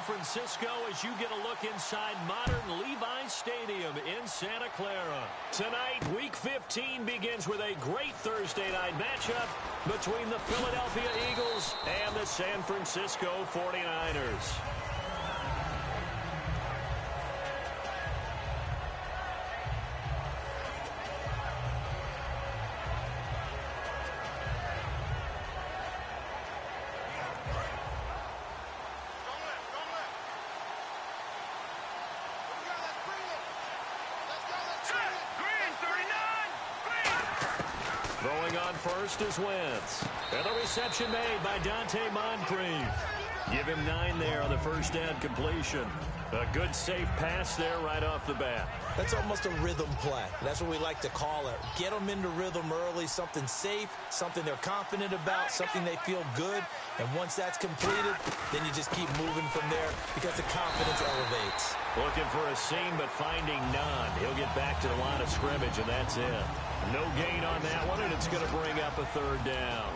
Francisco as you get a look inside modern Levi's Stadium in Santa Clara. Tonight, Week 15 begins with a great Thursday night matchup between the Philadelphia Eagles and the San Francisco 49ers. Throwing on first is Wentz. And the reception made by Dante Moncrief. Give him 9 there on the first down completion. A good, safe pass there right off the bat. That's almost a rhythm play. That's what we like to call it. Get them into rhythm early, something safe, something they're confident about, something they feel good. And once that's completed, then you just keep moving from there because the confidence elevates. Looking for a seam, but finding none. He'll get back to the line of scrimmage, and that's it. No gain on that one, and it's going to bring up a third down.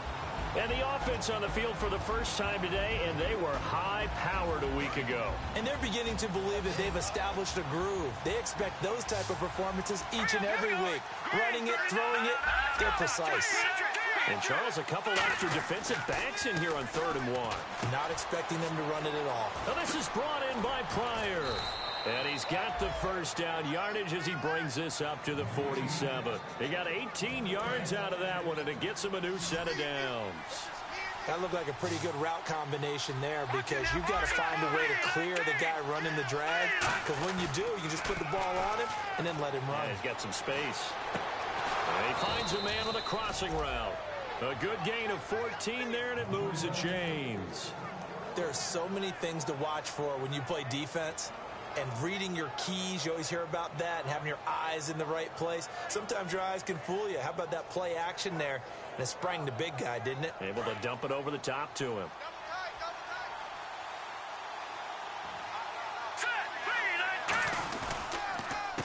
And the offense on the field for the first time today, and they were high-powered a week ago. And they're beginning to believe that they've established a groove. They expect those type of performances each and every week. Running it, throwing it, they're precise. And, Charles, a couple extra defensive backs in here on 3rd and 1. Not expecting them to run it at all. Now this is brought in by Pryor. And he's got the first down yardage as he brings this up to the 47. He got 18 yards out of that one, and it gets him a new set of downs. That looked like a pretty good route combination there because you've got to find a way to clear the guy running the drag. Because when you do, you just put the ball on him and then let him run. Yeah, he's got some space. And he finds a man on the crossing route. A good gain of 14 there, and it moves the chains. There are so many things to watch for when you play defense. And reading your keys, you always hear about that, and having your eyes in the right place. Sometimes your eyes can fool you. How about that play action there? And it sprang the big guy, didn't it? Able to dump it over the top to him.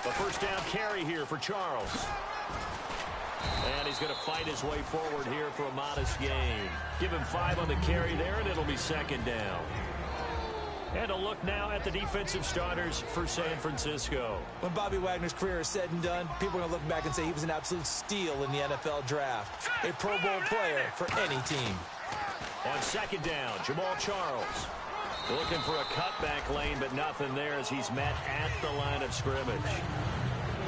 A first down carry here for Charles. And he's going to fight his way forward here for a modest gain. Give him 5 on the carry there, and it'll be 2nd down. And a look now at the defensive starters for San Francisco. When Bobby Wagner's career is said and done, people are going to look back and say he was an absolute steal in the NFL draft. A Pro Bowl player for any team. On 2nd down, Jamal Charles. Looking for a cutback lane, but nothing there as he's met at the line of scrimmage.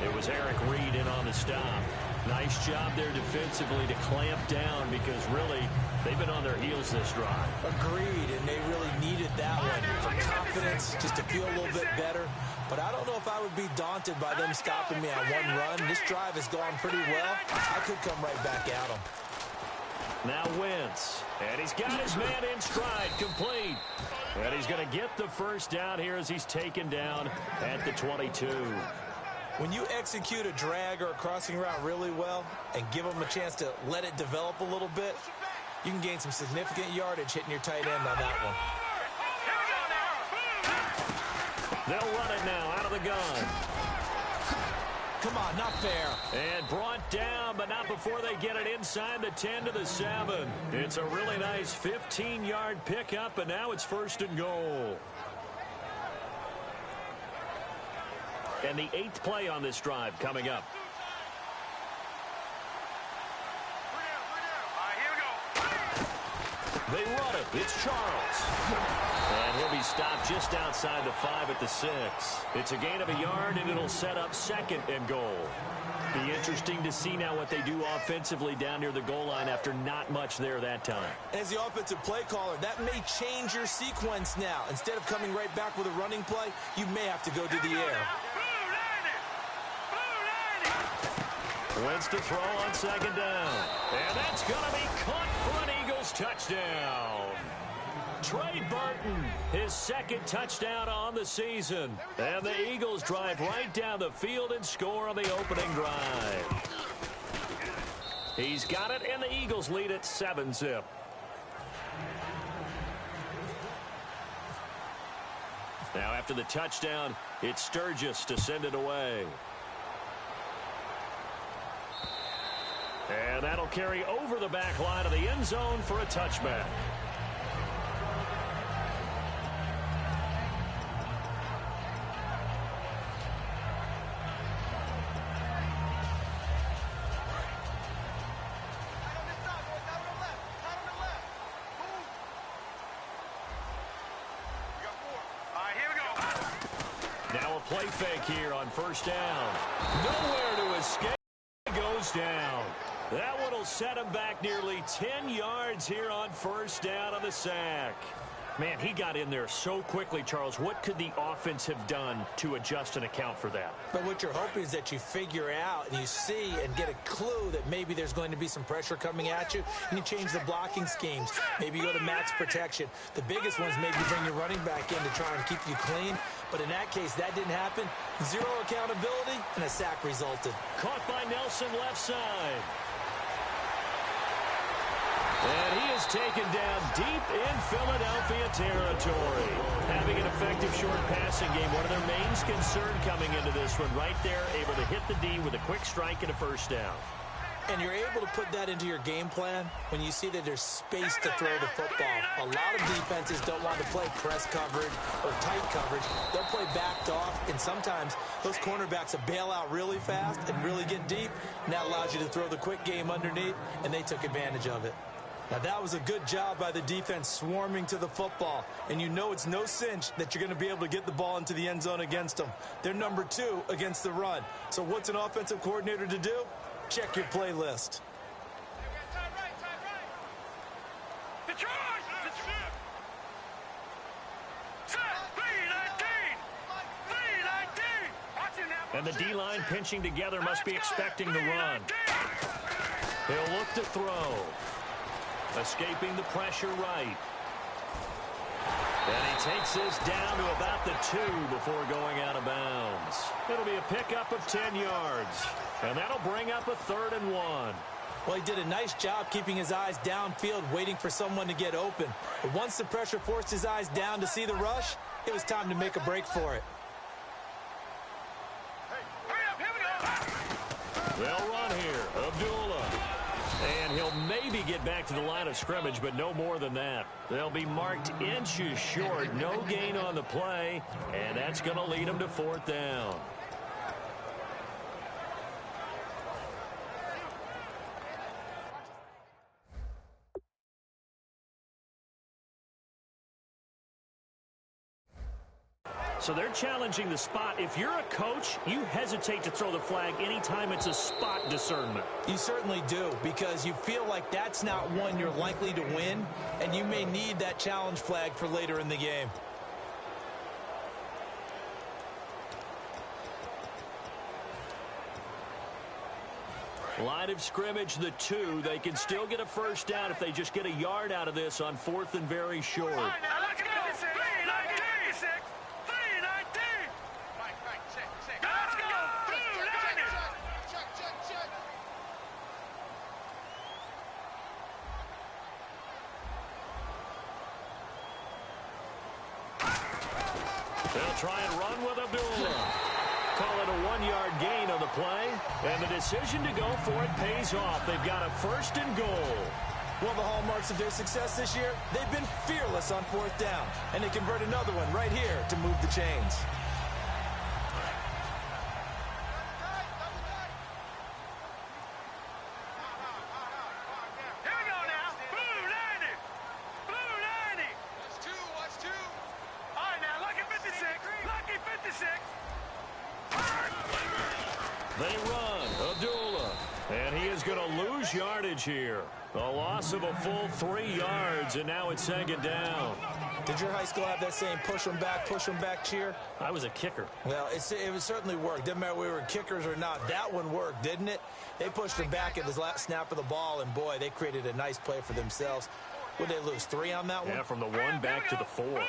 It was Eric Reed in on the stop. Nice job there defensively to clamp down because really they've been on their heels this drive. Agreed, and they really needed that one for confidence, just to feel a little bit better. But I don't know if I would be daunted by them stopping me on one run. This drive has gone pretty well. I could come right back at them. Now Wentz, and he's got his man in stride, complete. And he's going to get the first down here as he's taken down at the 22. When you execute a drag or a crossing route really well and give them a chance to let it develop a little bit, you can gain some significant yardage hitting your tight end on that one. They'll run it now out of the gun. Come on, not fair. And brought down, but not before they get it inside the 10 to the 7. It's a really nice 15-yard pickup, and now it's 1st and goal. And the 8th play on this drive coming up. They run it. It's Charles. And he'll be stopped just outside the 5 at the 6. It's a gain of a yard, and it'll set up 2nd and goal. Be interesting to see now what they do offensively down near the goal line after not much there that time. As the offensive play caller, that may change your sequence now. Instead of coming right back with a running play, you may have to go to the air. Wentz to throw on 2nd down. And that's going to be caught for an Eagles touchdown. Trey Burton, his 2nd touchdown on the season. And the Eagles drive right down the field and score on the opening drive. He's got it, and the Eagles lead at 7-zip. Now after the touchdown, it's Sturgis to send it away. And that'll carry over the back line of the end zone for a touchback. Now a play fake here on first down. Nowhere to escape. Goes down. That one will set him back nearly 10 yards here on first down on the sack. Man, he got in there so quickly, Charles. What could the offense have done to adjust and account for that? But what you're hoping is that you figure out and you see and get a clue that maybe there's going to be some pressure coming at you, and you change the blocking schemes. Maybe you go to max protection. The biggest ones maybe bring your running back in to try and keep you clean. But in that case, that didn't happen. Zero accountability, and a sack resulted. Caught by Nelson left side. And he is taken down deep in Philadelphia territory. Having an effective short passing game, one of their main concern coming into this one. Right there, able to hit the D with a quick strike and a first down. And you're able to put that into your game plan when you see that there's space to throw the football. A lot of defenses don't want to play press coverage or tight coverage. They'll play backed off, and sometimes those cornerbacks will bail out really fast and really get deep, and that allows you to throw the quick game underneath, and they took advantage of it. Now, that was a good job by the defense swarming to the football. And you know it's no cinch that you're going to be able to get the ball into the end zone against them. They're number 2 against the run. So what's an offensive coordinator to do? Check your playlist. And the D-line pinching together must be expecting the run. He'll look to throw. Escaping the pressure right. And he takes this down to about the 2 before going out of bounds. It'll be a pickup of 10 yards. And that'll bring up a 3rd and 1. Well, he did a nice job keeping his eyes downfield, waiting for someone to get open. But once the pressure forced his eyes down to see the rush, it was time to make a break for it. They'll run here. Abdullah. And he'll maybe get back to the line of scrimmage, but no more than that. They'll be marked inches short. No gain on the play, and that's going to lead them to 4th down. So they're challenging the spot. If you're a coach, you hesitate to throw the flag anytime it's a spot discernment. You certainly do, because you feel like that's not one you're likely to win, and you may need that challenge flag for later in the game. Line of scrimmage, the 2. They can still get a first down if they just get a yard out of this on 4th and very short. They'll try and run with Abdullah. Call it a 1-yard gain on the play. And the decision to go for it pays off. They've got a 1st and goal. One of the hallmarks of their success this year, they've been fearless on 4th down. And they convert another one right here to move the chains. They run. Abdullah. And he is going to lose yardage here. A loss of a full 3 yards, and now it's 2nd down. Did your high school have that same push them back cheer? I was a kicker. Well, it certainly worked. Didn't matter if we were kickers or not. That one worked, didn't it? They pushed them back at the last snap of the ball, and boy, they created a nice play for themselves. Would they lose 3 on that one? Yeah, from the 1 back to the 4.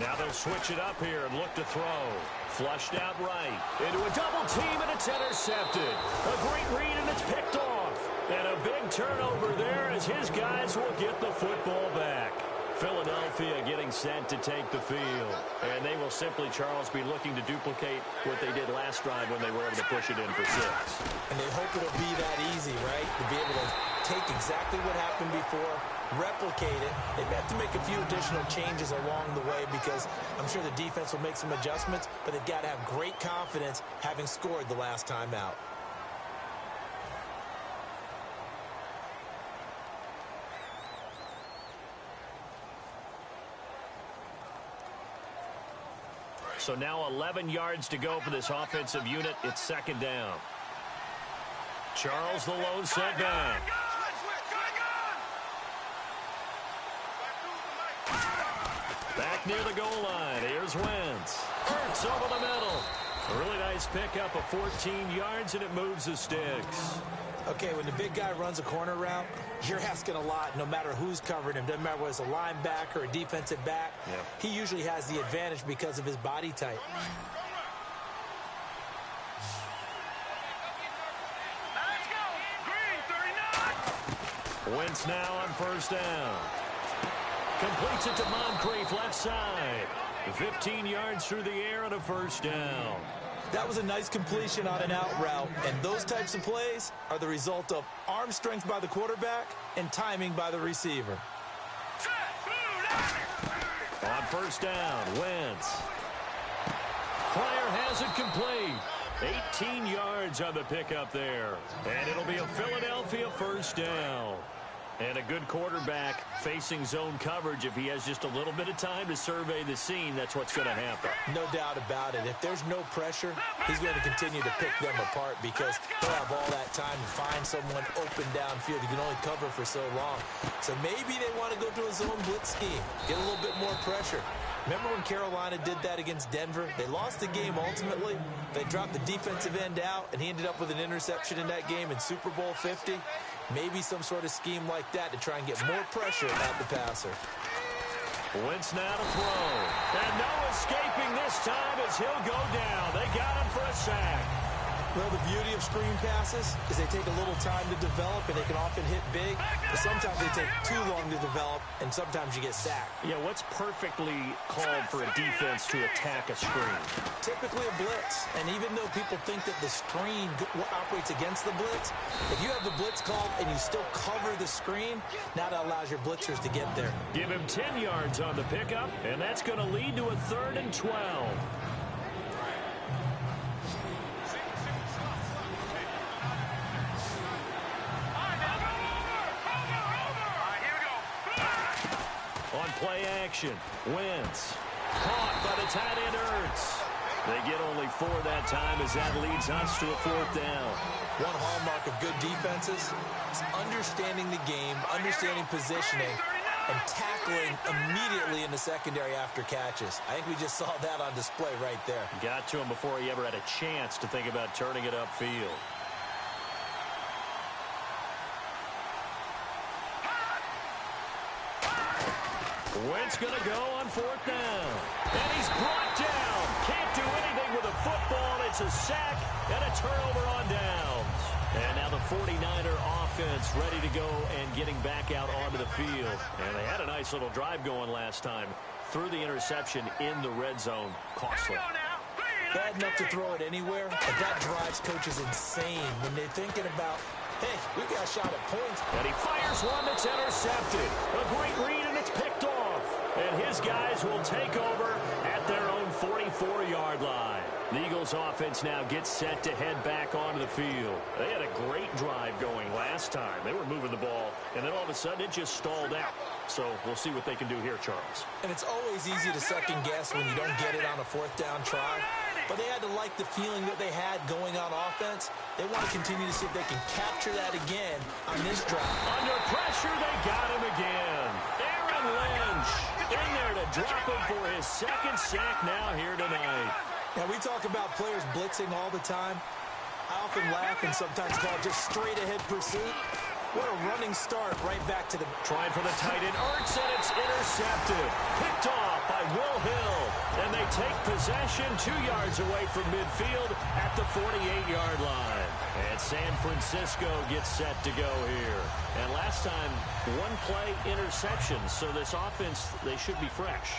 Now they'll switch it up here and look to throw. Flushed out right. Into a double team, and it's intercepted. A great read, and it's picked off. And a big turnover there as his guys will get the football back. Philadelphia getting set to take the field. And they will simply, Charles, be looking to duplicate what they did last drive when they were able to push it in for 6. And they hope it'll be that easy, right? To be able to take exactly what happened before, replicate it. They've got to make a few additional changes along the way because I'm sure the defense will make some adjustments, but they've got to have great confidence having scored the last time out. So now 11 yards to go for this offensive unit. It's second down. Charles the lone setback. Back near the goal line. Here's Wentz. Hurts over the middle. A really nice pickup of 14 yards, and it moves the sticks. Okay, when the big guy runs a corner route, you're asking a lot no matter who's covering him. Doesn't matter whether it's a linebacker or a defensive back. Yep. He usually has the advantage because of his body type. Let's go. Green 39. Wentz now on first down. Completes it to Moncrief left side. 15 yards through the air and a first down. That was a nice completion on an out route, and those types of plays are the result of arm strength by the quarterback and timing by the receiver. On first down, Wentz. Pryor has it complete. 18 yards on the pickup there. And it'll be a Philadelphia first down. And a good quarterback facing zone coverage. If he has just a little bit of time to survey the scene, that's what's going to happen. No doubt about it. If there's no pressure, he's going to continue to pick them apart because he'll have all that time to find someone open downfield. He can only cover for so long. So maybe they want to go to a zone blitz scheme, get a little bit more pressure. Remember when Carolina did that against Denver? They lost the game ultimately. They dropped the defensive end out, and he ended up with an interception in that game in Super Bowl 50. Maybe some sort of scheme like that to try and get more pressure at the passer. Wentz now to throw. And no escaping this time as he'll go down. They got him for a sack. Well, the beauty of screen passes is they take a little time to develop, and they can often hit big. But sometimes they take too long to develop, and sometimes you get sacked. Yeah, what's perfectly called for a defense to attack a screen? Typically a blitz. And even though people think that the screen operates against the blitz, if you have the blitz called and you still cover the screen, now that allows your blitzers to get there. Give him 10 yards on the pickup, and that's going to lead to a 3rd and 12. On play action, Wentz. Caught by the tight end Ertz. They get only 4 that time as that leads us to a 4th down. One hallmark of good defenses is understanding the game, understanding positioning, and tackling immediately in the secondary after catches. I think we just saw that on display right there. Got to him before he ever had a chance to think about turning it upfield. Wentz going to go on 4th down. And he's brought down. Can't do anything with a football. It's a sack and a turnover on downs. And now the 49er offense ready to go and getting back out onto the field. And they had a nice little drive going last time. Threw the interception in the red zone. Costly. Bad enough to throw it anywhere, but that drives coaches insane when they're thinking about, hey, we got a shot at points. And he fires one that's intercepted. A great read, and it's picked off. And his guys will take over at their own 44-yard line. The Eagles offense now gets set to head back onto the field. They had a great drive going last time. They were moving the ball, and then all of a sudden it just stalled out. So we'll see what they can do here, Charles. And it's always easy to second guess when you don't get it on a 4th down try. But they had to like the feeling that they had going on offense. They want to continue to see if they can capture that again on this drive. Under pressure, they got him again. Aaron Lynch in there to drop him for his 2nd sack now here tonight. Now, we talk about players blitzing all the time. I often laugh and sometimes call it just straight-ahead pursuit. What a running start right back to the... Trying for the tight end, Ertz, and it's intercepted. Picked off by Will Hill. And they take possession 2 yards away from midfield at the 48-yard line. And San Francisco gets set to go here. And last time, 1-play interception. So this offense, they should be fresh.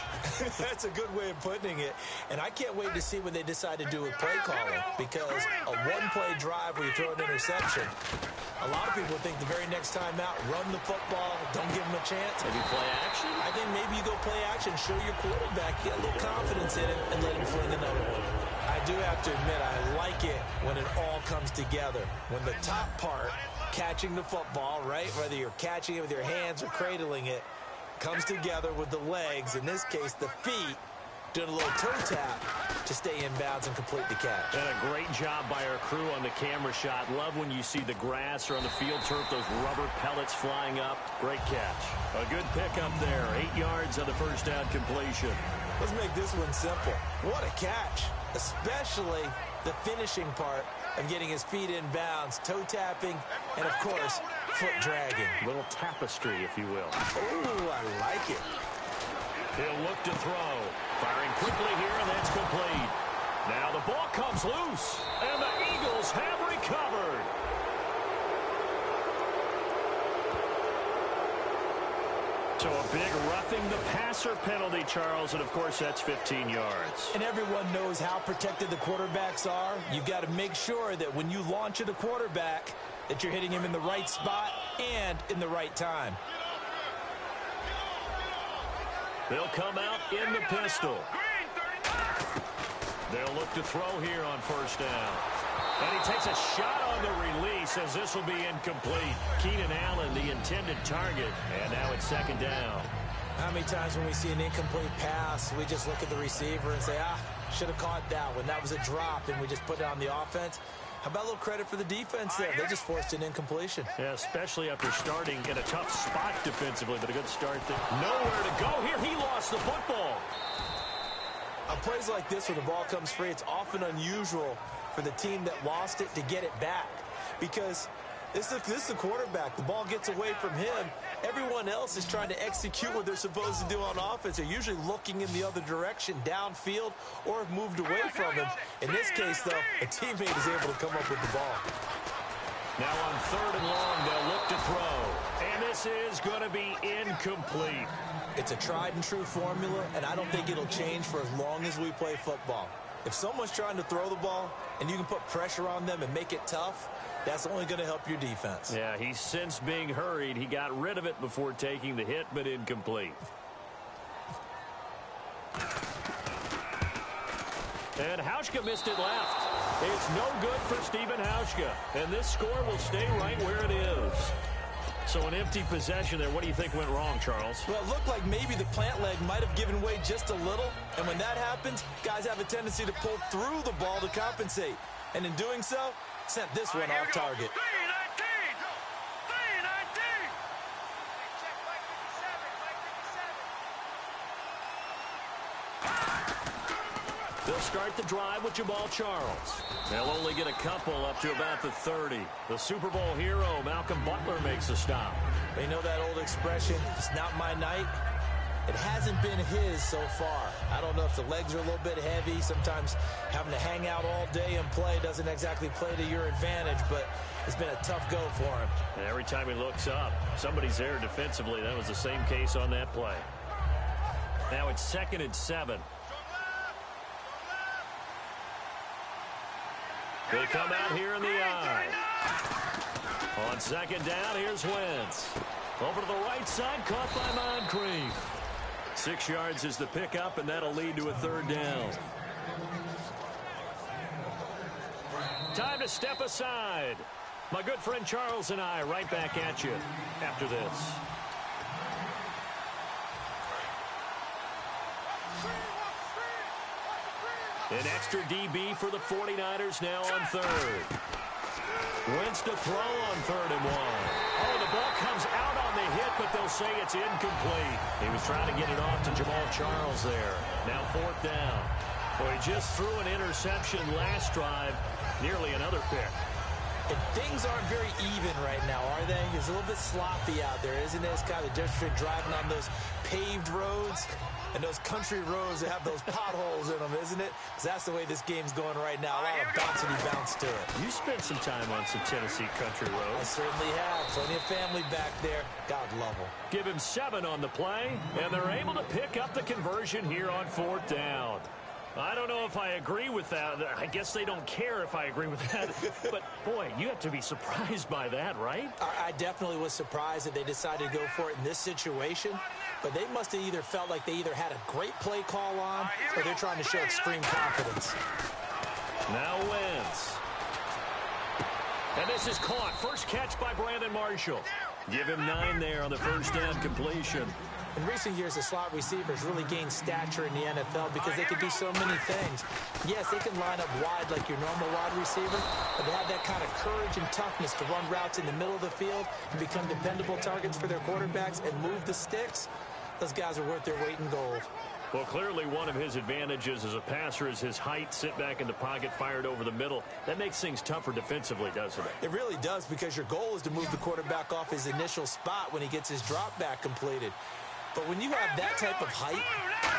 That's a good way of putting it. And I can't wait to see what they decide to do with play calling. Because a 1-play drive where you throw an interception, a lot of people think the very next time out, run the football, don't give them a chance. Maybe play action? I think maybe you go play action, show your quarterback, get a little confidence in him, and let him fling another one. I do have to admit, I like it when it all comes together. When the top part, catching the football, right, whether you're catching it with your hands or cradling it, comes together with the legs, in this case the feet, doing a little toe tap to stay inbounds and complete the catch. And a great job by our crew on the camera shot. Love when you see the grass or on the field turf, those rubber pellets flying up. Great catch. A good pickup there. 8 yards on the first down completion. Let's make this one simple. What a catch, especially the finishing part of getting his feet in bounds, toe tapping, and, of course, foot dragging. A little tapestry, if you will. Oh, I like it. He'll look to throw. Firing quickly here, and that's complete. Now the ball comes loose, and the Eagles have recovered. So a big roughing the passer penalty, Charles, and of course that's 15 yards. And everyone knows how protected the quarterbacks are. You've got to make sure that when you launch at a quarterback, that you're hitting him in the right spot and in the right time. They'll come out in the pistol. They'll look to throw here on first down. And he takes a shot on the release as this will be incomplete. Keenan Allen, the intended target. And now it's second down. How many times when we see an incomplete pass, we just look at the receiver and say, should have caught that one. That was a drop, and we just put it on the offense. How about a little credit for the defense there? They just forced an incompletion. Yeah, especially after starting in a tough spot defensively, but a good start there. Nowhere to go here. He lost the football. On plays like this where the ball comes free, it's often unusual for the team that lost it to get it back, because this is the quarterback. The ball gets away from him. Everyone else is trying to execute what they're supposed to do on offense. They're usually looking in the other direction, downfield, or have moved away from him. In this case, though, a teammate is able to come up with the ball. Now on third and long, they'll look to throw. And this is going to be incomplete. It's a tried-and-true formula, and I don't think it'll change for as long as we play football. If someone's trying to throw the ball and you can put pressure on them and make it tough, that's only going to help your defense. Yeah, he's since being hurried. He got rid of it before taking the hit, but incomplete. And Hauschka missed it left. It's no good for Stephen Hauschka. And this score will stay right where it is. So an empty possession there. What do you think went wrong, Charles? Well, it looked like maybe the plant leg might have given way just a little. And when that happens, guys have a tendency to pull through the ball to compensate. And in doing so, sent this one off target. They'll start the drive with Jamal Charles. They'll only get a couple up to about the 30. The Super Bowl hero, Malcolm Butler, makes a stop. You know that old expression, it's not my night? It hasn't been his so far. I don't know if the legs are a little bit heavy. Sometimes having to hang out all day and play doesn't exactly play to your advantage, but it's been a tough go for him. And every time he looks up, somebody's there defensively. That was the same case on that play. Now it's 2nd and 7. They come out here in the eye. On second down, here's Wentz. Over to the right side, caught by Moncrief. 6 yards is the pickup, and that'll lead to a third down. Time to step aside. My good friend Charles and I right back at you after this. An extra DB for the 49ers now on third. Wentz to throw on 3rd and 1. Oh, the ball comes out on the hit, but they'll say it's incomplete. He was trying to get it off to Jamal Charles there. Now 4th down. Boy, he just threw an interception last drive. Nearly another pick. And things aren't very even right now, are they? It's a little bit sloppy out there, isn't it? It's kind of just driving on those paved roads and those country roads that have those potholes in them, isn't it? Because that's the way this game's going right now. A lot of bouncy bounce to it. You spent some time on some Tennessee country roads. I certainly have. Plenty of family back there. God love them. Give him 7 on the play, and they're able to pick up the conversion here on 4th down. I don't know if I agree with that. I guess they don't care if I agree with that. But, boy, you have to be surprised by that, right? I definitely was surprised that they decided to go for it in this situation. But they must have either felt like they either had a great play call on or they're trying to show extreme confidence. Now Wentz. And this is caught. First catch by Brandon Marshall. Give him 9 there on the first down completion. In recent years, the slot receivers really gained stature in the NFL because they can do so many things. Yes, they can line up wide like your normal wide receiver, but they have that kind of courage and toughness to run routes in the middle of the field and become dependable targets for their quarterbacks and move the sticks. Those guys are worth their weight in gold. Well, clearly one of his advantages as a passer is his height, sit back in the pocket, fired over the middle. That makes things tougher defensively, doesn't it? It really does, because your goal is to move the quarterback off his initial spot when he gets his drop back completed. But when you have that type of height,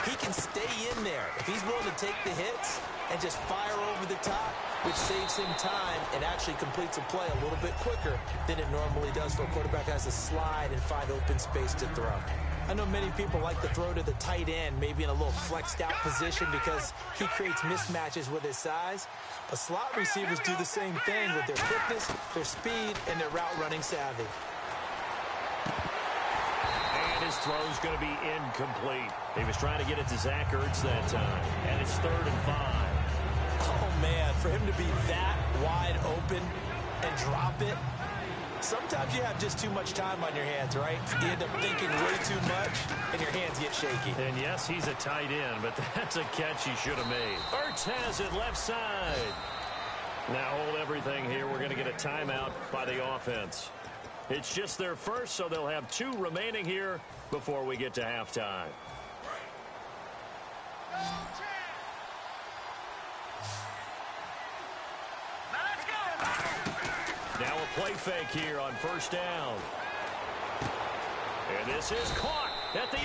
he can stay in there. If he's willing to take the hits and just fire over the top, which saves him time and actually completes a play a little bit quicker than it normally does for a quarterback has to slide and find open space to throw. I know many people like to throw to the tight end, maybe in a little flexed out position because he creates mismatches with his size. But slot receivers do the same thing with their quickness, their speed, and their route running savvy. And his throw's going to be incomplete. He was trying to get it to Zach Ertz that time. And it's 3rd and 5. Oh, man, for him to be that wide open and drop it. Sometimes you have just too much time on your hands, right? You end up thinking way too much, and your hands get shaky. And yes, he's a tight end, but that's a catch he should have made. Ertz has it left side. Now hold everything here. We're going to get a timeout by the offense. It's just their first, so they'll have 2 remaining here before we get to halftime. Now a play fake here on 1st down. And this is caught at the 8.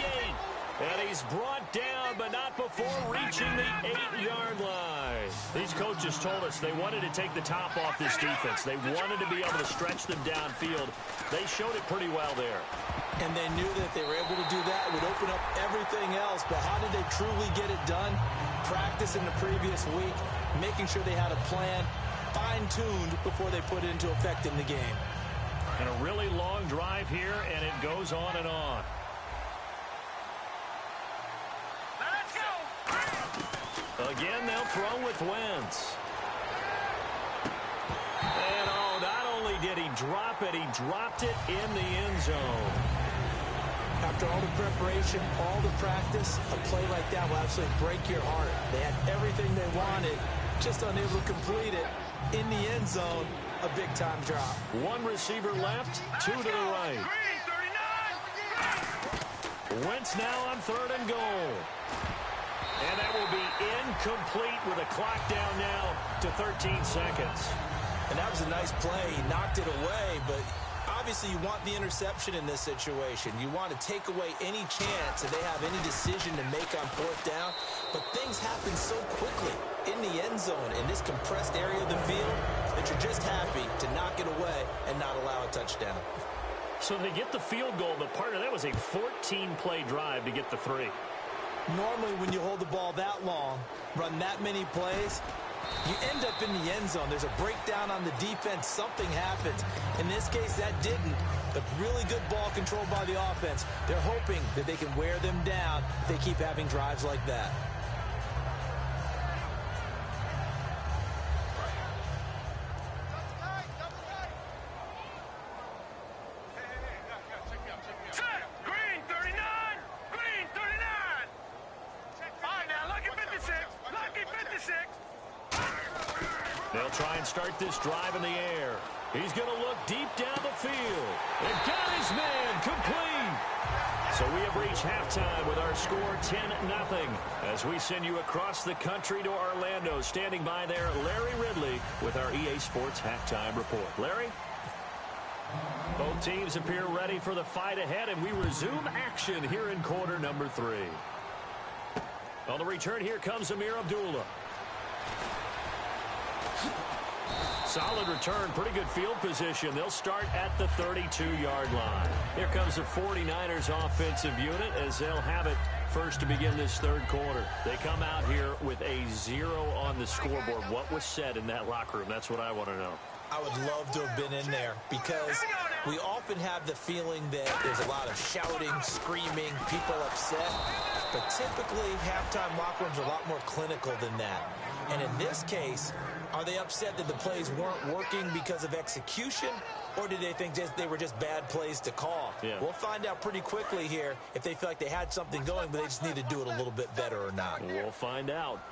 And he's brought down, but not before reaching the 8-yard line. These coaches told us they wanted to take the top off this defense. They wanted to be able to stretch them downfield. They showed it pretty well there. And they knew that if they were able to do that, it would open up everything else. But how did they truly get it done? Practice in the previous week, making sure they had a plan, fine-tuned before they put it into effect in the game. And a really long drive here, and it goes on and on. Let's go. Again, they'll throw with Wentz. And oh, not only did he drop it, he dropped it in the end zone. After all the preparation, all the practice, a play like that will absolutely break your heart. They had everything they wanted, just unable to complete it. In the end zone, a big-time drop. 1 receiver left, 2 to the right. Wentz now on 3rd and goal. And that will be incomplete with a clock down now to 13 seconds. And that was a nice play. He knocked it away, but obviously you want the interception in this situation. You want to take away any chance that they have any decision to make on 4th down. But things happen so quickly in the end zone in this compressed area of the field that you're just happy to knock it away and not allow a touchdown. So they get the field goal, but part of that was a 14-play drive to get the 3. Normally when you hold the ball that long, run that many plays, you end up in the end zone. There's a breakdown on the defense. Something happens. In this case, that didn't. But really good ball control by the offense. They're hoping that they can wear them down if they keep having drives like that. They'll try and start this drive in the air. He's going to look deep down the field. And got his man complete. So we have reached halftime with our score 10-0 as we send you across the country to Orlando. Standing by there, Larry Ridley with our EA Sports halftime report. Larry? Both teams appear ready for the fight ahead, and we resume action here in quarter number 3. On the return, here comes Amir Abdullah. Solid return, pretty good field position. They'll start at the 32-yard line. Here comes the 49ers offensive unit as they'll have it first to begin this 3rd quarter. They come out here with a 0 on the scoreboard. What was said in that locker room? That's what I want to know. I would love to have been in there because we often have the feeling that there's a lot of shouting, screaming, people upset. But typically, halftime locker rooms are a lot more clinical than that. And in this case, Are they upset that the plays weren't working because of execution, or did they think they were just bad plays to call? Yeah. We'll find out pretty quickly here if they feel like they had something going, but they just need to do it a little bit better or not. We'll find out.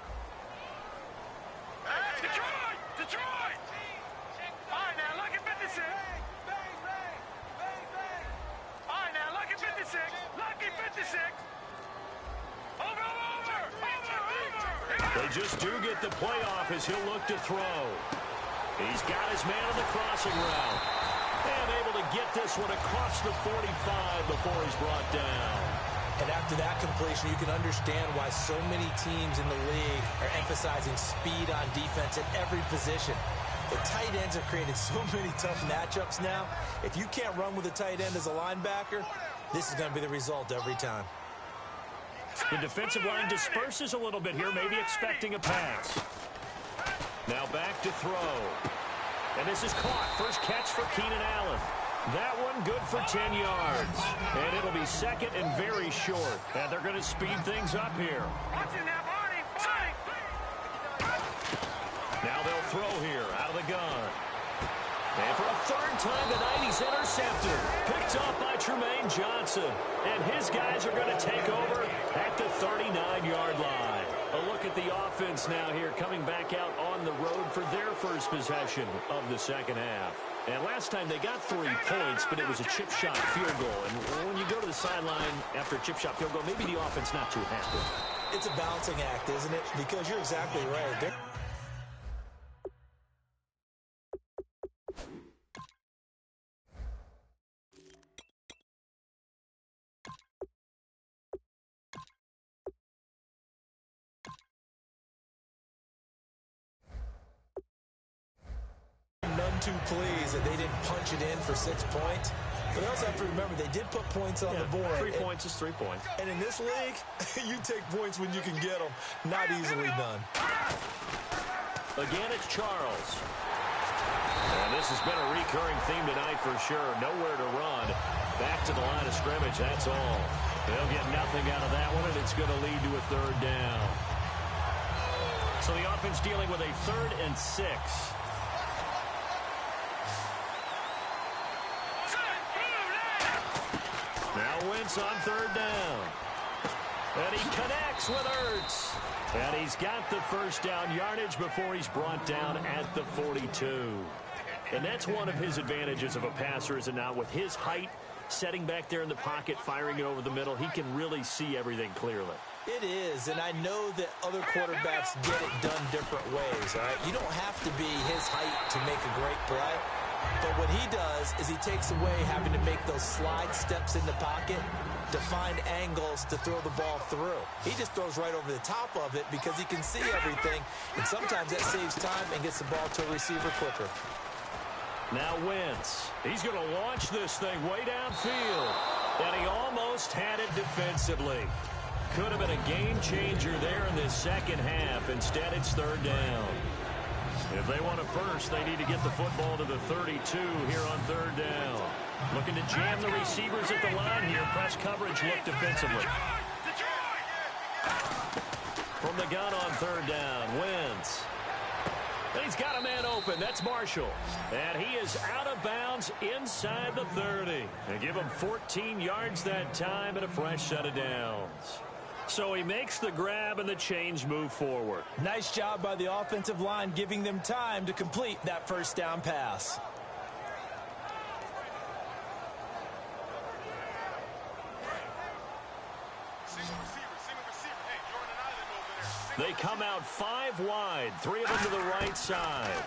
Detroit! Detroit! All right, now, look at 56. All right, now, look at 56. Lucky 56. Over. They just do get the playoff as he'll look to throw. He's got his man on the crossing route. And able to get this one across the 45 before he's brought down. And after that completion, you can understand why so many teams in the league are emphasizing speed on defense at every position. The tight ends have created so many tough matchups now. If you can't run with a tight end as a linebacker, this is going to be the result every time. The defensive line disperses a little bit here, maybe expecting a pass. Now back to throw. And this is caught. First catch for Keenan Allen. That one good for 10 yards. And it'll be second and very short. And they're going to speed things up here. Now they'll throw here out of the gun. And for a third time tonight, he's intercepted. Picked up by Trumaine Johnson. And his guys are going to take over at the 39-yard line. A look at the offense now here, coming back out on the road for their first possession of the second half. And last time they got 3 points, but it was a chip shot field goal. And when you go to the sideline after a chip shot field goal, maybe the offense not too happy. It's a balancing act, isn't it? Because you're exactly right. None too pleased that they didn't punch it in for 6 points. But you also have to remember, they did put points on the board. 3 points is 3 points. And in this league, you take points when you can get them. Not easily done. Again, it's Charles. And this has been a recurring theme tonight for sure. Nowhere to run. Back to the line of scrimmage, that's all. They'll get nothing out of that one, and it's going to lead to a third down. So the offense dealing with a 3rd and 6. Now Wentz on 3rd down. And he connects with Ertz. And he's got the first down yardage before he's brought down at the 42. And that's one of his advantages of a passer, is it not? With his height, setting back there in the pocket, firing it over the middle, he can really see everything clearly. It is, and I know that other quarterbacks get it done different ways, all right? You don't have to be his height to make a great play. But what he does is he takes away having to make those slide steps in the pocket to find angles to throw the ball through. He just throws right over the top of it because he can see everything, and sometimes that saves time and gets the ball to a receiver quicker. Now Wentz. He's going to launch this thing way downfield. And he almost had it defensively. Could have been a game changer there in this second half. Instead, it's 3rd down. If they want a first, they need to get the football to the 32 here on 3rd down. Looking to jam the receivers at the line here. Press coverage look defensively. From the gun on 3rd down, Wentz. And he's got a man open. That's Marshall. And he is out of bounds inside the 30. They give him 14 yards that time and a fresh set of downs. So he makes the grab and the change move forward. Nice job by the offensive line, giving them time to complete that first down pass. They come out 5 wide, 3 of them to the right side.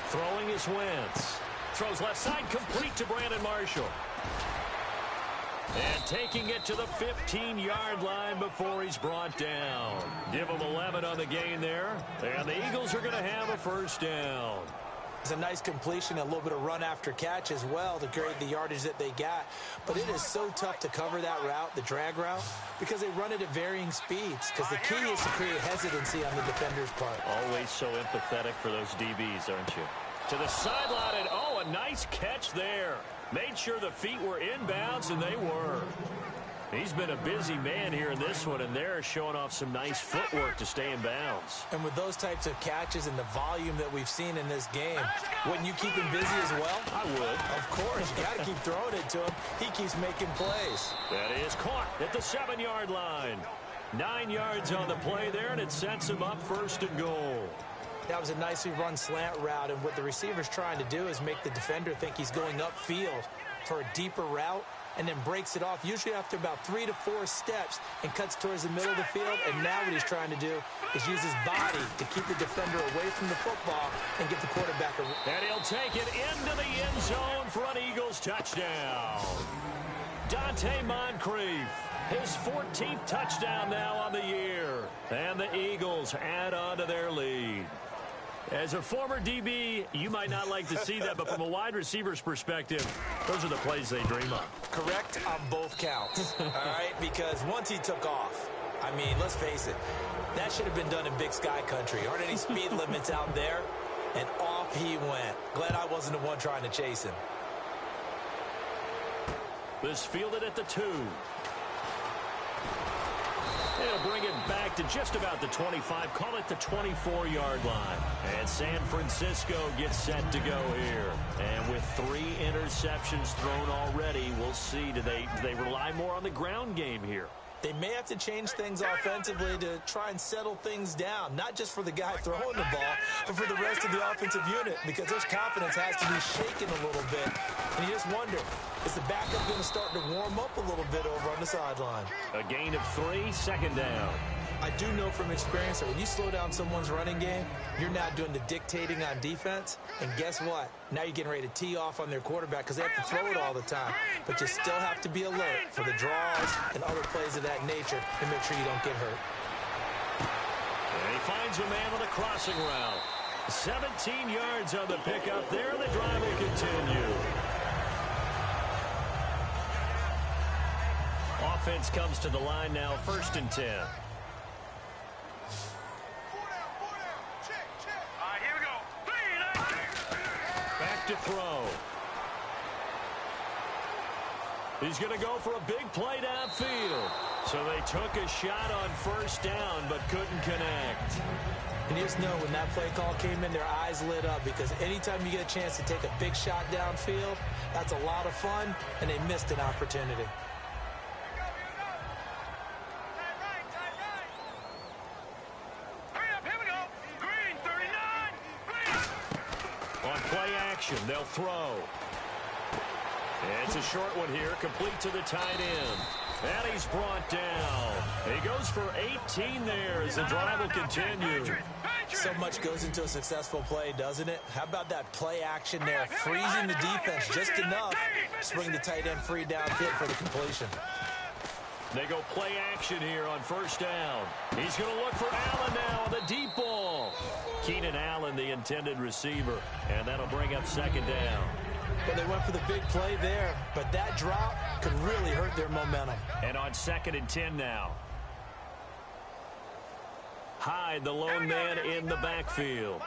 Throwing is Wentz. Throws left side, complete to Brandon Marshall. And taking it to the 15-yard line before he's brought down. Give him 11 on the gain there. And the Eagles are going to have a first down. It's a nice completion, a little bit of run after catch as well to create the yardage that they got. But it is so tough to cover that route, the drag route, because they run it at varying speeds. Because the key is to create hesitancy on the defender's part. Always so empathetic for those DBs, aren't you? To the sideline, and oh, a nice catch there. Made sure the feet were inbounds, and they were. He's been a busy man here in this one, and they're showing off some nice footwork to stay in bounds. And with those types of catches and the volume that we've seen in this game, wouldn't you keep him busy as well? I would. Of course. You got to keep throwing it to him. He keeps making plays. That is caught at the 7-yard line. 9 yards on the play there, and it sets him up 1st and goal. That was a nicely run slant route, and what the receiver's trying to do is make the defender think he's going upfield for a deeper route, and then breaks it off, usually after about 3 to 4 steps, and cuts towards the middle of the field. And now what he's trying to do is use his body to keep the defender away from the football and get the quarterback a... And he'll take it into the end zone for an Eagles touchdown. Dante Moncrief, his 14th touchdown now on the year. And the Eagles add on to their lead. As a former DB, you might not like to see that, but from a wide receiver's perspective, those are the plays they dream of. Correct on both counts, all right? Because once he took off, I mean, let's face it, that should have been done in Big Sky country. Aren't any speed limits out there? And off he went. Glad I wasn't the one trying to chase him. This fielded at the 2. They'll bring it back to just about the 25, call it the 24-yard line. And San Francisco gets set to go here. And with 3 interceptions thrown already, we'll see, do they rely more on the ground game here? They may have to change things offensively to try and settle things down, not just for the guy throwing the ball, but for the rest of the offensive unit, because their confidence has to be shaken a little bit. And you just wonder, is the backup going to start to warm up a little bit over on the sideline? A gain of 3, 2nd down. I do know from experience that when you slow down someone's running game, you're now doing the dictating on defense. And guess what? Now you're getting ready to tee off on their quarterback because they have to throw it all the time. But you still have to be alert for the draws and other plays of that nature and make sure you don't get hurt. And he finds a man on the crossing route. 17 yards on the pickup there. The drive will continue. Offense comes to the line now, 1st and 10. Back to throw. He's going to go for a big play downfield. So they took a shot on 1st down, but couldn't connect. And you just know when that play call came in, their eyes lit up, because anytime you get a chance to take a big shot downfield, that's a lot of fun, and they missed an opportunity. They'll throw. It's a short one here, complete to the tight end. And he's brought down. He goes for 18 there as the drive will continue. So much goes into a successful play, doesn't it? How about that play action there, freezing the defense just enough to bring the tight end free downfield for the completion. They go play action here on 1st down. He's going to look for Allen now on the deep ball. Keenan Allen, the intended receiver, and that'll bring up 2nd down. Well, they went for the big play there, but that drop could really hurt their momentum. And on 2nd and 10 now. Hyde, the lone man in the backfield.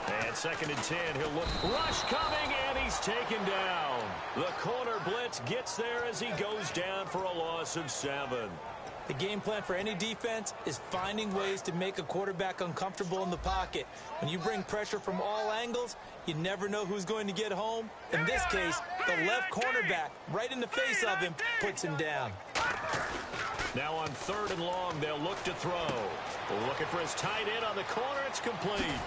And 2nd and 10, he'll look. Rush coming, and he's taken down. The corner blitz gets there as he goes down for a loss of 7. The game plan for any defense is finding ways to make a quarterback uncomfortable in the pocket. When you bring pressure from all angles, you never know who's going to get home. In this case, the left cornerback, right in the face of him, puts him down. Now on 3rd and long, they'll look to throw. Looking for his tight end on the corner. It's complete.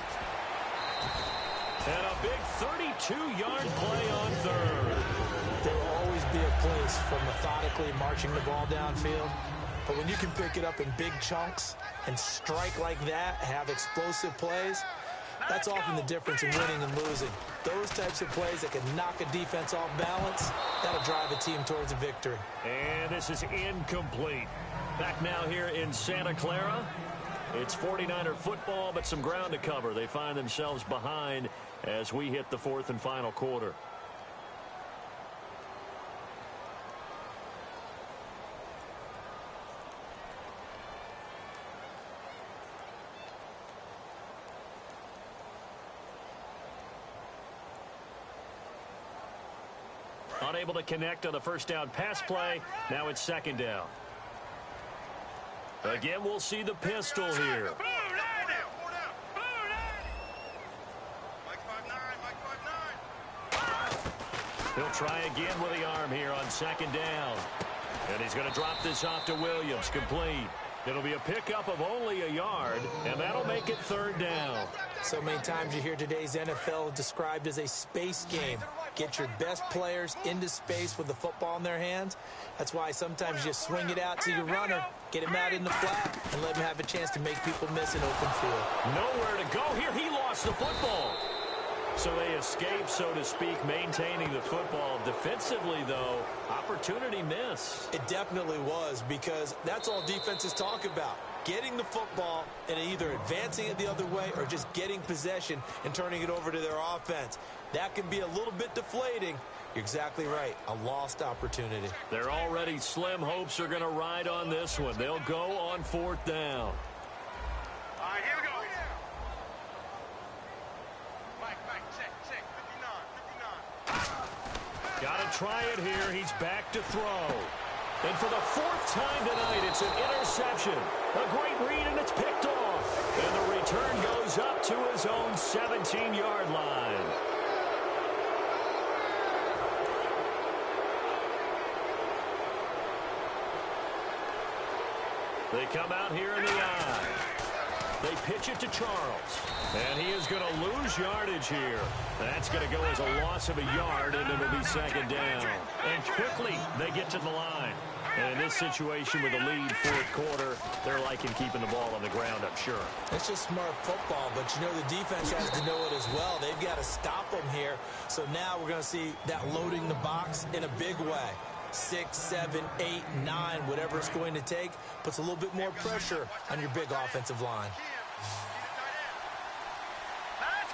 And a big 32-yard play on 3rd. There will always be a place for methodically marching the ball downfield. But when you can pick it up in big chunks and strike like that, have explosive plays, that's often the difference in winning and losing. Those types of plays that can knock a defense off balance, that'll drive a team towards a victory. And this is incomplete. Back now here in Santa Clara. It's 49er football, but some ground to cover. They find themselves behind as we hit the 4th and final quarter. Unable to connect on the first down pass play. Now it's second down. Again, we'll see the pistol here. He'll try again with the arm here on second down. And he's going to drop this off to Williams. Complete. It'll be a pickup of only a yard, and that'll make it third down. So many times you hear today's NFL described as a space game. Get your best players into space with the football in their hands. That's why sometimes you just swing it out to your runner, get him out in the flat, and let him have a chance to make people miss an open field. Nowhere to go here. He lost the football. So they escape, so to speak, maintaining the football. Defensively, though, opportunity miss. It definitely was, because that's all defenses talk about. Getting the football and either advancing it the other way or just getting possession and turning it over to their offense. That can be a little bit deflating. You're exactly right. A lost opportunity. Their already slim hopes are going to ride on this one. They'll go on fourth down. All right, here we go. Mike, check, 59. Got to try it here. He's back to throw. And for the fourth time tonight, it's an interception. A great read, and it's picked off. And the return goes up to his own 17-yard line. They come out here in the eye. They pitch it to Charles. And he is going to lose yardage here. That's going to go as a loss of a yard, and it'll be second down. And quickly, they get to the line. And in this situation with the lead fourth quarter, they're liking keeping the ball on the ground, I'm sure. It's just smart football, but you know the defense has to know it as well. They've got to stop them here. So now we're going to see that loading the box in a big way. 6, 7, 8, 9, whatever it's going to take, puts a little bit more pressure on your big offensive line. Let's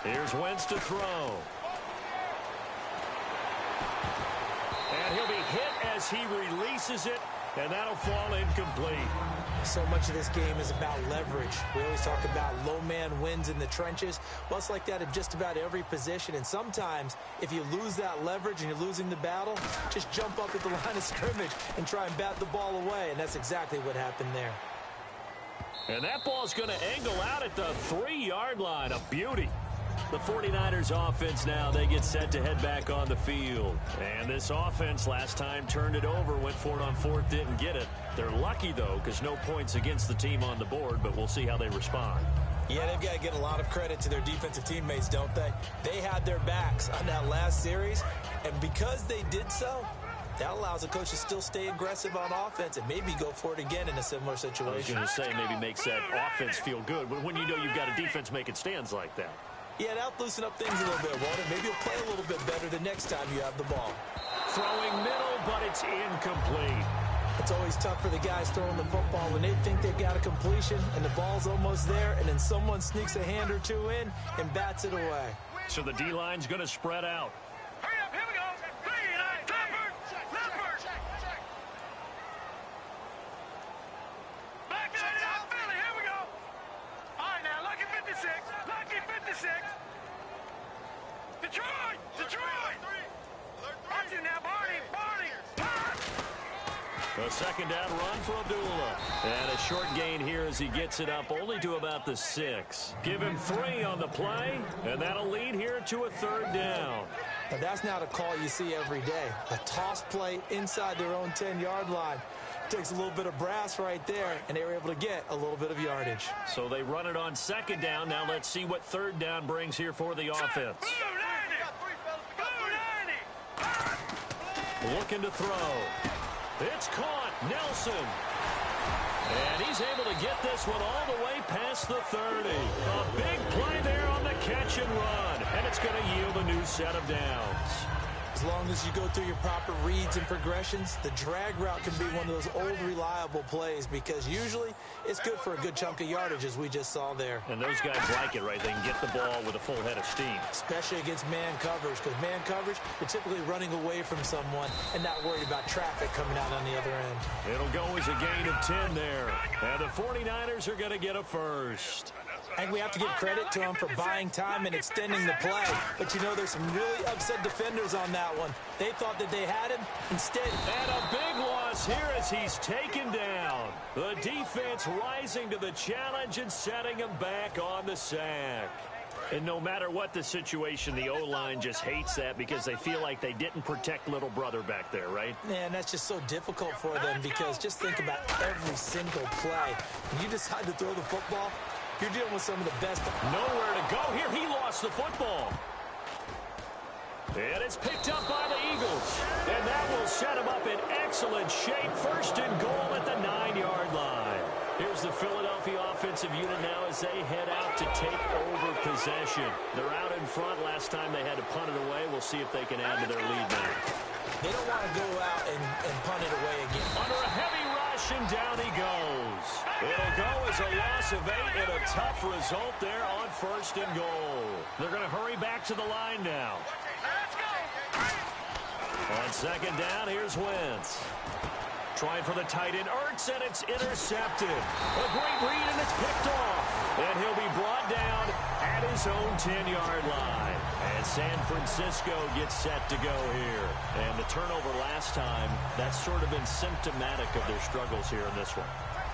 go. Here's Wentz to throw. And he'll be hit as he releases it, and that'll fall incomplete. So much of this game is about leverage. We always talk about low man wins in the trenches. Well, it's like that in just about every position. And sometimes, if you lose that leverage and you're losing the battle, just jump up at the line of scrimmage and try and bat the ball away. And that's exactly what happened there. And that ball's going to angle out at the 3-yard line. A beauty. The 49ers offense now, they get set to head back on the field. And this offense last time turned it over, went for it on fourth, didn't get it. They're lucky, though, because no points against the team on the board, but we'll see how they respond. Yeah, they've got to get a lot of credit to their defensive teammates, don't they? They had their backs on that last series, and because they did so, that allows the coach to still stay aggressive on offense and maybe go for it again in a similar situation. I was going to say maybe makes that offense feel good, but when you know you've got a defense making stands like that. Yeah, that'll loosen up things a little bit, won't it? Maybe you'll play a little bit better the next time you have the ball. Throwing middle, but it's incomplete. It's always tough for the guys throwing the football when they think they've got a completion and the ball's almost there, and then someone sneaks a hand or two in and bats it away. So the D-line's going to spread out. Hurry up, here we go. 3, 9, left. Back to it out, Philly, here we go. All right, now, lucky 56. Detroit. Watch it now, Barney. A second down run for Abdullah. And a short gain here as he gets it up only to about the 6. Give him 3 on the play, and that'll lead here to a third down. Now, that's not a call you see every day. A toss play inside their own 10-yard line. Takes a little bit of brass right there, and they were able to get a little bit of yardage. So they run it on second down. Now let's see what third down brings here for the offense. Looking to throw. It's caught. Nelson. And he's able to get this one all the way past the 30. A big play there on the catch and run. And it's going to yield a new set of downs. As long as you go through your proper reads and progressions, the drag route can be one of those old reliable plays because usually it's good for a good chunk of yardage, as we just saw there. And those guys like it, right? They can get the ball with a full head of steam. Especially against man coverage, because man coverage, you're typically running away from someone and not worried about traffic coming out on the other end. It'll go as a gain of 10 there. And the 49ers are going to get a first. I think we have to give credit to him for buying time and extending the play. But, you know, there's some really upset defenders on that one. They thought that they had him. Instead. And a big loss here as he's taken down. The defense rising to the challenge and setting him back on the sack. And no matter what the situation, the O-line just hates that because they feel like they didn't protect little brother back there, right? Man, that's just so difficult for them because just think about every single play. When you decide to throw the football, you're dealing with some of the best. Nowhere to go here. He lost the football. And it's picked up by the Eagles. And that will set him up in excellent shape. First and goal at the 9-yard line. Here's the Philadelphia offensive unit now as they head out to take over possession. They're out in front. Last time they had to punt it away. We'll see if they can add to their lead now. They don't want to go out and punt it away again. Under a heavy rush, and down he goes. It'll go as a loss of 8 and a tough result there on first and goal. They're going to hurry back to the line now. On second down, here's Wentz. Trying for the tight end, Ertz, and it's intercepted. A great read, and it's picked off. And he'll be brought down at his own 10-yard line. And San Francisco gets set to go here. And the turnover last time, that's sort of been symptomatic of their struggles here in this one.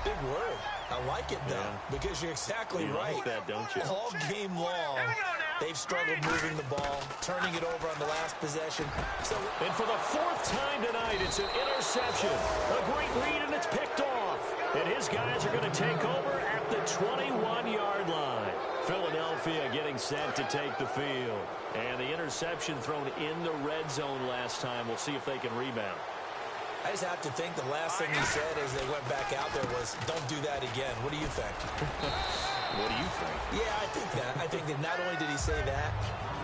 Big word. I like it, though, because you're exactly right. You like that, don't you? All game long, they've struggled moving the ball, turning it over on the last possession. And for the 4th time tonight, it's an interception. A great read, and it's picked off. And his guys are going to take over at the 21-yard line. Philadelphia getting set to take the field. And the interception thrown in the red zone last time. We'll see if they can rebound. I just have to think the last thing he said as they went back out there was, don't do that again. What do you think? What do you think? Yeah, I think that. I think that not only did he say that,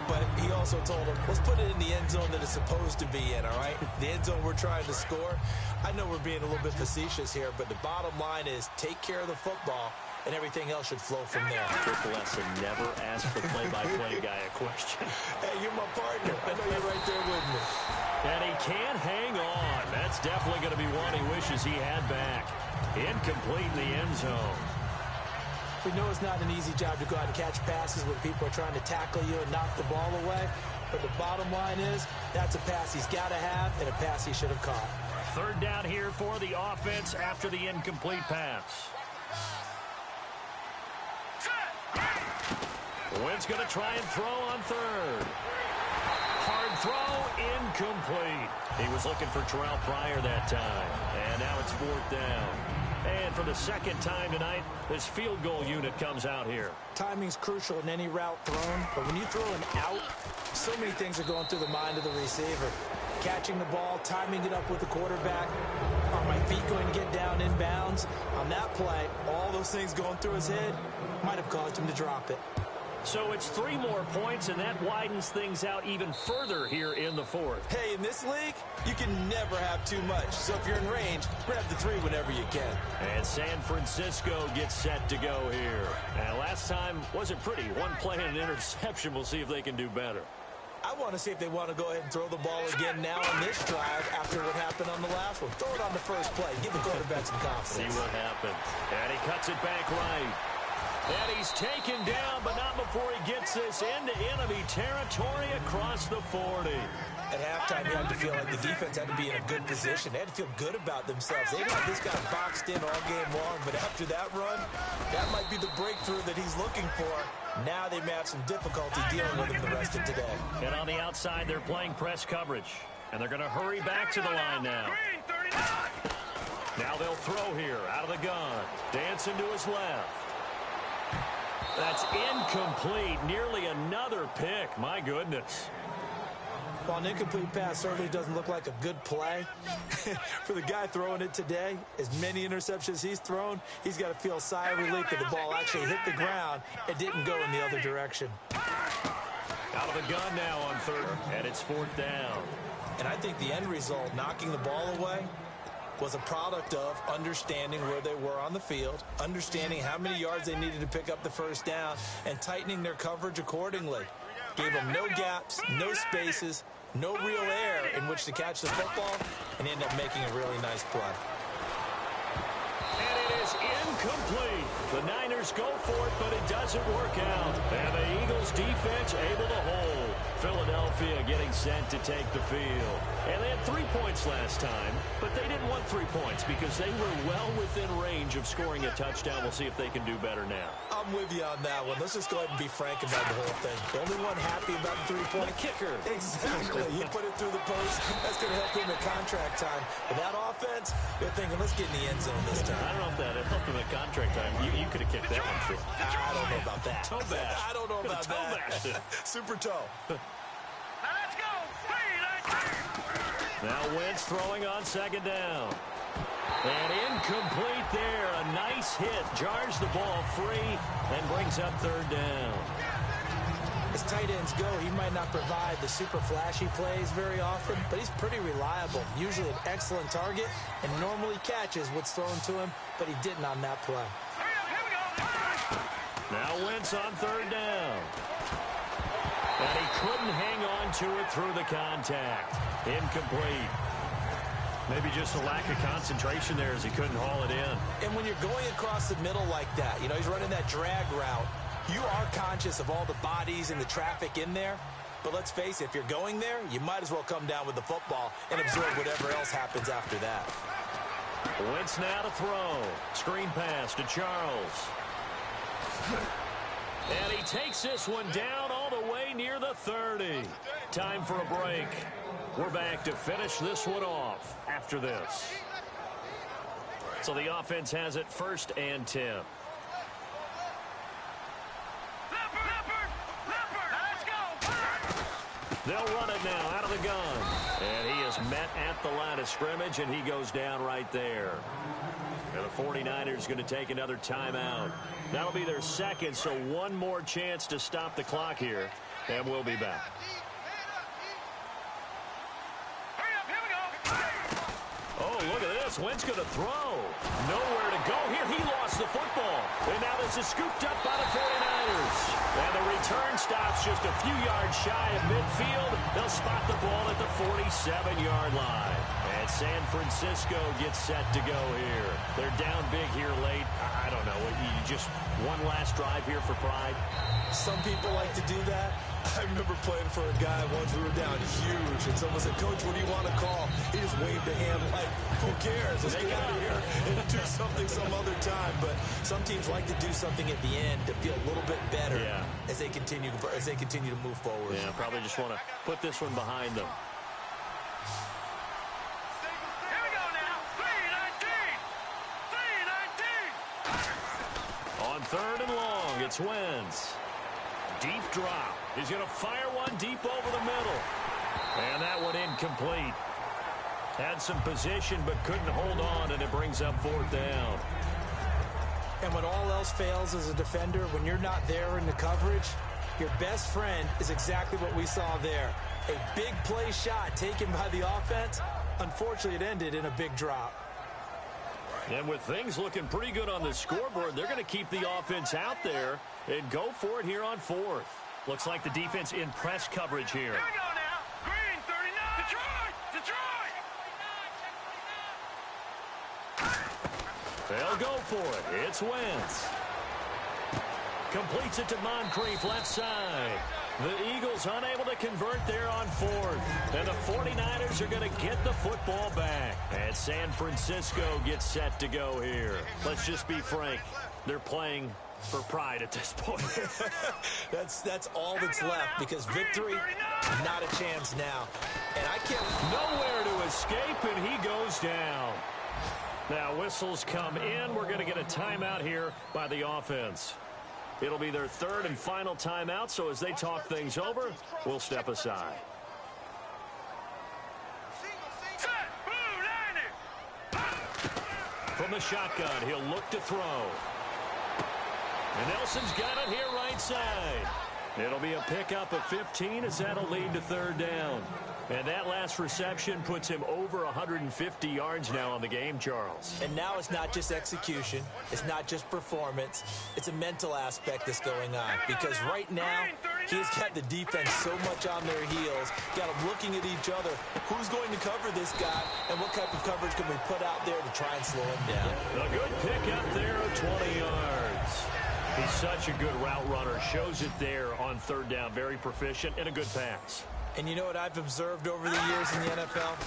but he also told him, let's put it in the end zone that it's supposed to be in, all right? The end zone we're trying to score. I know we're being a little bit facetious here, but the bottom line is take care of the football, and everything else should flow from there. Quick lesson, never ask the play-by-play guy a question. Hey, you're my partner. I know you're right there with me. And he can't hang on. That's definitely going to be one he wishes he had back. Incomplete in the end zone. We know it's not an easy job to go out and catch passes when people are trying to tackle you and knock the ball away. But the bottom line is, that's a pass he's got to have and a pass he should have caught. 3rd down here for the offense after the incomplete pass. Wentz going to try and throw on 3rd. Hard throw, incomplete. He was looking for Terrell Pryor that time. And now it's 4th down. And for the 2nd time tonight, this field goal unit comes out here. Timing's crucial in any route thrown, but when you throw an out, so many things are going through the mind of the receiver. Catching the ball, timing it up with the quarterback. Are my feet going to get down in bounds? On that play, all those things going through his head might have caused him to drop it. So it's 3 more points, and that widens things out even further here in the 4th. Hey, in this league, you can never have too much. So if you're in range, grab the 3 whenever you can. And San Francisco gets set to go here. And last time wasn't pretty. 1 play and an interception. We'll see if they can do better. I want to see if they want to go ahead and throw the ball again now on this drive after what happened on the last one. Throw it on the first play. Give the quarterback some confidence. See what happens. And he cuts it back right. And he's taken down, but not before he gets this into enemy territory across the 40. At halftime, you had to feel like the defense had to be in a good position. They had to feel good about themselves. They didn't have this guy boxed in all game long, but after that run, that might be the breakthrough that he's looking for. Now they may have some difficulty dealing with him the rest of today. And on the outside, they're playing press coverage. And they're going to hurry back to the line now. Now they'll throw here out of the gun. Dancing to his left. That's incomplete. Nearly another pick. My goodness. Well, an incomplete pass certainly doesn't look like a good play. For the guy throwing it today, as many interceptions he's thrown, he's got to feel a sigh of relief that the ball actually hit the ground and didn't go in the other direction. Out of the gun now on 3rd, and it's 4th down. And I think the end result, knocking the ball away, was a product of understanding where they were on the field, understanding how many yards they needed to pick up the first down, and tightening their coverage accordingly. Gave them no gaps, no spaces, no real air in which to catch the football, and ended up making a really nice play. And it is is incomplete. The Niners go for it, but it doesn't work out. And the Eagles defense able to hold. Philadelphia getting set to take the field. And they had 3 points last time, but they didn't want 3 points because they were well within range of scoring a touchdown. We'll see if they can do better now. I'm with you on that one. Let's just go ahead and be frank about the whole thing. The only one happy about the 3-point kicker. Exactly. He put it through the post. That's going to help him at contract time. But that offense, they're thinking, let's get in the end zone this time. I don't know if that helped him at contract time. You could have kicked that one through. I don't know about that. Toe bash. I don't know about that. Super toe. Now let's go. 3-19. Now Wentz throwing on second down. And incomplete there. A nice hit. Jars the ball free and brings up third down. As tight ends go, he might not provide the super flashy plays very often, but he's pretty reliable. Usually an excellent target and normally catches what's thrown to him, but he didn't on that play. Here we go. Now Wentz on third down. And he couldn't hang on to it through the contact. Incomplete. Maybe just a lack of concentration there as he couldn't haul it in. And when you're going across the middle like that, you know, he's running that drag route, you are conscious of all the bodies and the traffic in there. But let's face it, if you're going there, you might as well come down with the football and absorb whatever else happens after that. Wentz now to throw. Screen pass to Charles. And he takes this one down all the way near the 30. Time for a break. We're back to finish this one off after this. So the offense has it 1st and 10. They'll run it now out of the gun. And he is met at the line of scrimmage, and he goes down right there. And the 49ers going to take another timeout. That'll be their second, so one more chance to stop the clock here, and we'll be back. Oh, look at this. Wentz going to throw. Nowhere to go. Here, he lost the football. And now this is scooped up by the 49ers. And the return stops just a few yards shy of midfield. They'll spot the ball at the 47-yard line. And San Francisco gets set to go here. They're down big here late. I don't know. You just one last drive here for pride? Some people like to do that. I remember playing for a guy once. We were down huge, and someone said, "Coach, what do you want to call?" He just waved a hand like, "Who cares? Let's get out of here and do something some other time." But some teams like to do something at the end to feel a little bit better as they continue to move forward. Yeah, probably just want to put this one behind them. Here we go now. 3-19. 3-19. On third and long, it's Wentz. Deep drop. He's going to fire one deep over the middle. And that one incomplete. Had some position but couldn't hold on, and it brings up 4th down. And when all else fails as a defender, when you're not there in the coverage, your best friend is exactly what we saw there. A big play shot taken by the offense. Unfortunately, it ended in a big drop. And with things looking pretty good on the scoreboard, they're going to keep the offense out there and go for it here on 4th. Looks like the defense in press coverage here. Here we go now. Green 39. Detroit. They'll go for it. It's Wentz. Completes it to Moncrief, left side. The Eagles unable to convert there on 4th. And the 49ers are going to get the football back. And San Francisco gets set to go here. Let's just be frank. They're playing for pride at this point. That's all that's left, because victory, not a chance now. And I can't... Nowhere to escape, and he goes down. Now whistles come in. We're going to get a timeout here by the offense. It'll be their 3rd and final timeout, so as they talk things over, we'll step aside. From the shotgun, he'll look to throw. And Nelson's got it here right side. It'll be a pickup of 15 as that'll lead to 3rd down. And that last reception puts him over 150 yards now on the game, Charles. And now it's not just execution. It's not just performance. It's a mental aspect that's going on. Because right now, He has got the defense so much on their heels, got them looking at each other. Who's going to cover this guy, and what type of coverage can we put out there to try and slow him down? A good pick up there of 20 yards. He's such a good route runner. Shows it there on third down. Very proficient and a good pass. And you know what I've observed over the years in the NFL?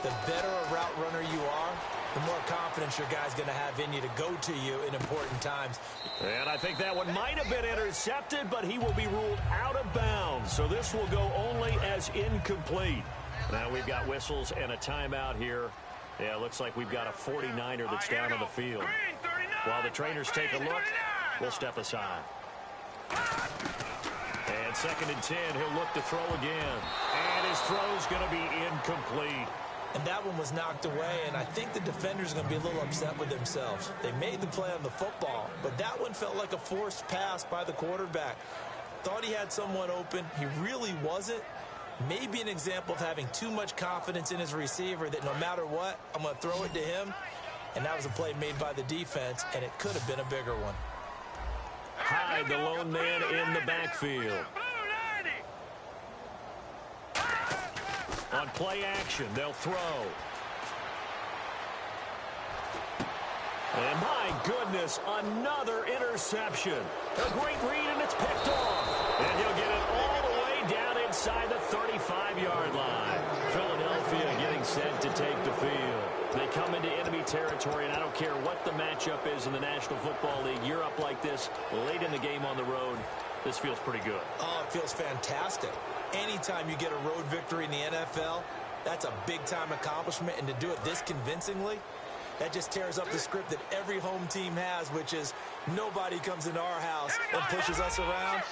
The better a route runner you are, the more confidence your guy's going to have in you to go to you in important times. And I think that one might have been intercepted, but he will be ruled out of bounds. So this will go only as incomplete. Now we've got whistles and a timeout here. Yeah, it looks like we've got a 49er that's down on the field. While the trainers take a look, we'll step aside. And 2nd and 10, he'll look to throw again. And his throw's going to be incomplete. And that one was knocked away, and I think the defenders are going to be a little upset with themselves. They made the play on the football, but that one felt like a forced pass by the quarterback. Thought he had someone open. He really wasn't. Maybe an example of having too much confidence in his receiver that no matter what, I'm going to throw it to him. And that was a play made by the defense, and it could have been a bigger one. Hyde, the lone man in the backfield. On play action, they'll throw. And my goodness, another interception. A great read, and it's picked off. And he'll get it all the way down inside the 35-yard line. Philadelphia getting set to take the field. They come into enemy territory, and I don't care what the matchup is in the National Football League. You're up like this late in the game on the road. This feels pretty good. Oh, it feels fantastic. Anytime you get a road victory in the NFL, that's a big-time accomplishment, and to do it this convincingly, that just tears up the script that every home team has, which is nobody comes into our house and pushes us around.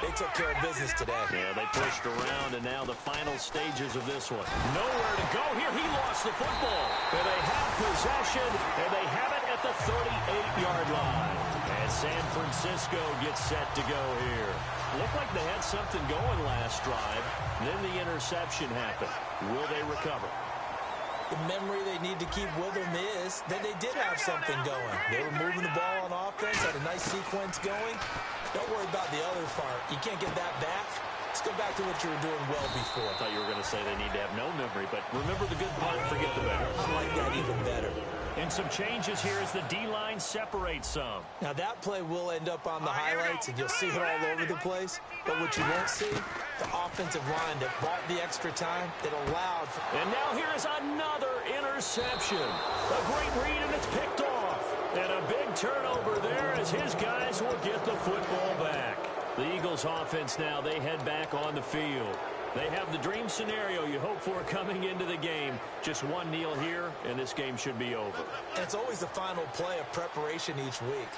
They took care of business today. Yeah, they pushed around, and now the final stages of this one. Nowhere to go here. He lost the football. And they have possession, and they have it at the 38-yard line. And San Francisco gets set to go here. Looked like they had something going last drive. Then the interception happened. Will they recover? The memory they need to keep with them is that they did have something going. They were moving the ball on offense, had a nice sequence going. Don't worry about the other part. You can't get that back. Let's go back to what you were doing well before. I thought you were going to say they need to have no memory, but remember the good part, forget the bad. I like that even better. And some changes here as the D-line separates some. Now that play will end up on the highlights, and you'll see it all over the place. But what you won't see, the offensive line that bought the extra time, that allowed. And now here is another interception. A great read, and it's picked off. And a big turnover there as his guys will get the football back. The Eagles offense now, they head back on the field. They have the dream scenario you hope for coming into the game. Just one kneel here, and this game should be over. And it's always the final play of preparation each week.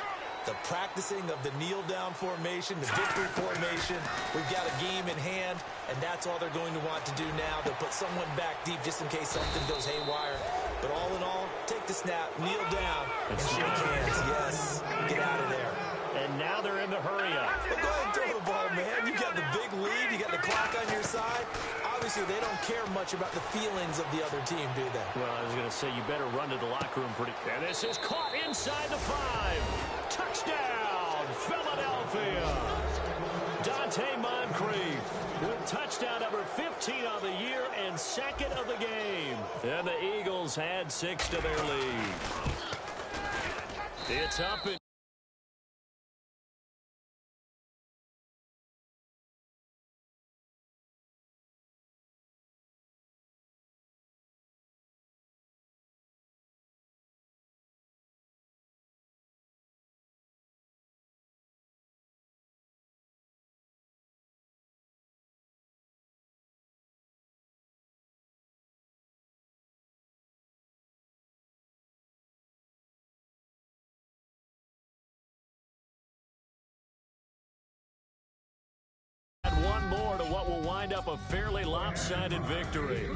The practicing of the kneel-down formation, the victory formation. We've got a game in hand, and that's all they're going to want to do now. They'll put someone back deep just in case something goes haywire. But all in all, take the snap, kneel down, and shake hands. Yes, get out of there. And now they're in the hurry-up. Well, go ahead and throw the ball, man. You got the big lead. You got the clock on your side. Obviously, they don't care much about the feelings of the other team, do they? Well, I was going to say, you better run to the locker room pretty. And this is caught inside the 5. Touchdown, Philadelphia. Dante Moncrief with touchdown number 15 on the year and second of the game. And the Eagles had 6 to their lead. It's up and one more to what will wind up a fairly lopsided victory.